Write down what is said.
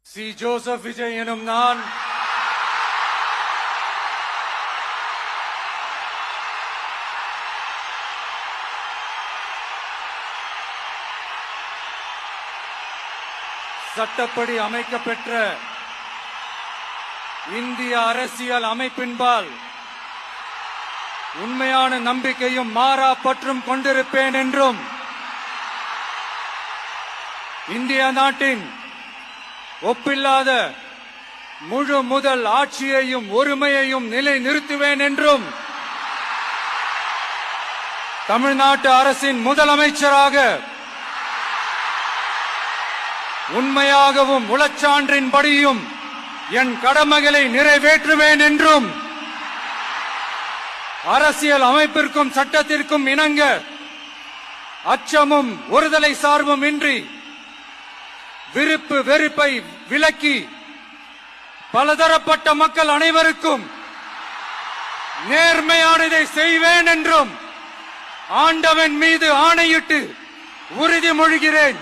C. Joseph Vijay எனும் நான் சட்டப்படி அமைக்கப்பெற்ற இந்திய அரசியல் அமைப்பின்பால் உண்மையான நம்பிக்கையும் மாறா பற்றும் கொண்டிருப்பேன் என்றும் இந்திய நாட்டின் ஒப்பில்லாத முழு முதல் ஆட்சியையும் ஒருமையையும் நிலை நிறுத்துவேன் என்றும் தமிழ்நாட்டு அரசின் முதலமைச்சராக உண்மையாகவும் உளச்சான்றின்படியும் என் கடமைகளை நிறைவேற்றுவேன் என்றும் அரசியல் அமைப்பிற்கும் சட்டத்திற்கும் இணங்க அச்சமும் ஒருதலை சார்பும் இன்றி விருப்பு வெறுப்பை விலக்கி பலதரப்பட்ட மக்கள் அனைவருக்கும் நேர்மையானதை செய்வேன் என்றும் ஆண்டவன் மீது ஆணையிட்டு உறுதிமொழிகிறேன்.